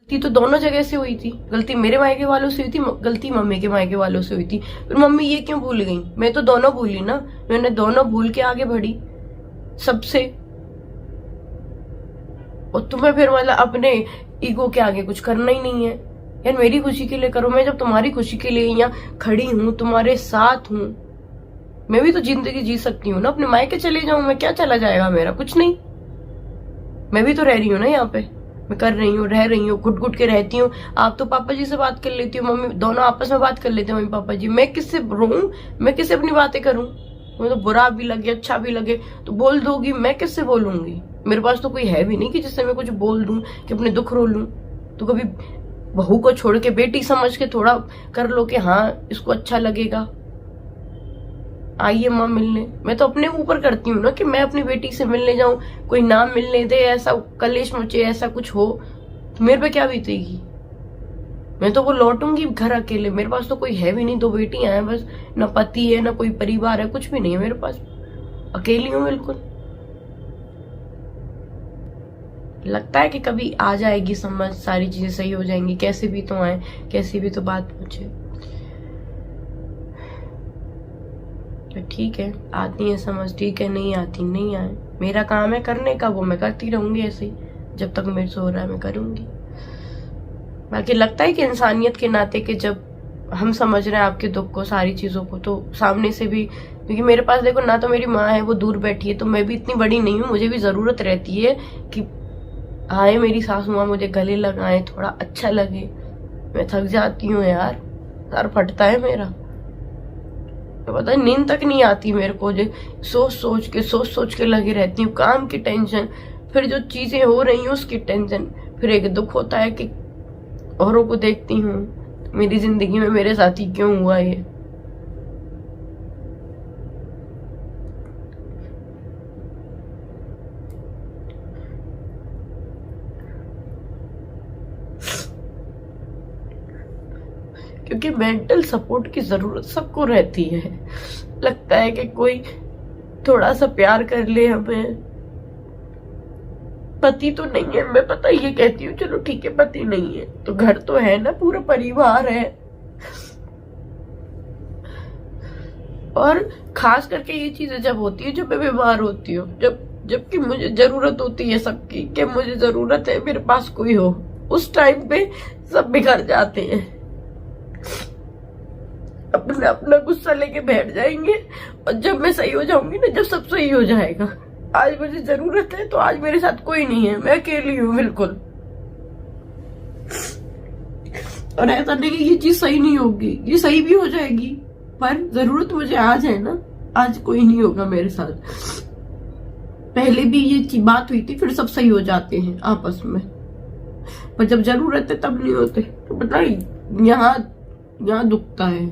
गलती तो दोनों जगह से हुई थी। गलती मेरे मायके वालों से हुई थी, गलती मम्मी के मायके वालों से हुई थी। फिर मम्मी ये क्यों भूल गई? मैं तो दोनों भूली ना, मैंने दोनों भूल के आगे बढ़ी सबसे। और तुम्हें फिर मतलब अपने ईगो के आगे कुछ करना ही नहीं है यार। मेरी खुशी के लिए करो। मैं जब तुम्हारी खुशी के लिए यहाँ खड़ी हूँ, तुम्हारे साथ हूँ, मैं भी तो जिंदगी जी सकती हूँ ना। अपने मायके चले जाऊं मैं, क्या चला जाएगा मेरा? कुछ नहीं। मैं भी तो रह रही हूँ ना यहाँ पे, मैं कर रही हूँ, रह रही हूँ, घुट घुट के रहती हूँ। आप तो पापा जी से बात कर लेती हूँ, मम्मी, दोनों आपस में बात कर लेते हैं मम्मी पापा जी। मैं किससे रोऊं? मैं किससे अपनी बातें करूं? मुझे तो बुरा भी लगे अच्छा भी लगे तो बोल दोगी, मैं किससे बोलूंगी? मेरे पास तो कोई है भी नहीं कि जिससे मैं कुछ बोल दूं, कि अपने दुख रो लूं। तो कभी बहू को छोड़ के बेटी समझ के थोड़ा कर लो कि हाँ इसको अच्छा लगेगा, आइए माँ मिलने। मैं तो अपने ऊपर करती हूँ ना कि मैं अपनी बेटी से मिलने जाऊं, कोई ना मिलने दे, ऐसा कलेश मचे, ऐसा कुछ हो तो मेरे पे क्या बीतेगी? मैं तो वो लौटूंगी घर अकेले। मेरे पास तो कोई है भी नहीं, 2 बेटियां हैं बस, ना पति है ना कोई परिवार है, कुछ भी नहीं है मेरे पास, अकेली हूँ बिल्कुल। लगता है कि कभी आ जाएगी समझ, सारी चीजें सही हो जाएंगी, कैसे भी तो आए, कैसी भी तो बात पूछे। ठीक है, आती है समझ, ठीक है, नहीं आती नहीं आए, मेरा काम है करने का, वो मैं करती रहूंगी ऐसे ही, जब तक मेरे से हो रहा है मैं करूंगी। बाकी लगता है कि इंसानियत के नाते कि जब हम समझ रहे हैं आपके दुख को, सारी चीजों को, तो सामने से भी, क्योंकि मेरे पास देखो ना तो मेरी माँ है, वो दूर बैठी है, तो मैं भी इतनी बड़ी नहीं हूँ, मुझे भी जरूरत रहती है कि आए मेरी सासू माँ, मुझे गले लगाए, थोड़ा अच्छा लगे। मैं थक जाती हूँ यार, सर फटता है मेरा, पता है नींद तक नहीं आती मेरे को, जो सोच सोच के लगी रहती हूँ। काम की टेंशन, फिर जो चीजें हो रही हैं उसकी टेंशन, फिर एक दुख होता है कि औरों को देखती हूँ, मेरी जिंदगी में मेरे साथ ही क्यों हुआ ये। क्योंकि मेंटल सपोर्ट की जरूरत सबको रहती है। लगता है कि कोई थोड़ा सा प्यार कर ले हमें। पति तो नहीं है, मैं पता ये कहती हूँ, चलो ठीक है पति नहीं है तो घर तो है ना, पूरा परिवार है। और खास करके ये चीजें जब होती है, जब मैं बीमार होती हूँ, जबकि मुझे जरूरत होती है सबकी, कि मुझे जरूरत है मेरे पास कोई हो, उस टाइम पे सब बिखर जाते हैं, अपना अपना गुस्सा लेके बैठ जाएंगे। और जब मैं सही हो जाऊंगी ना, जब सब सही हो जाएगा, आज मुझे जरूरत है तो आज मेरे साथ कोई नहीं है, मैं अकेली हूँ बिल्कुल। और ऐसा नहीं कि ये चीज सही नहीं होगी, ये सही भी हो जाएगी, पर जरूरत मुझे आज है ना, आज कोई नहीं होगा मेरे साथ। पहले भी ये बात हुई थी, फिर सब सही हो जाते हैं आपस में, पर जब जरूरत है तब नहीं होते। तो पता नहीं यहाँ दुखता है।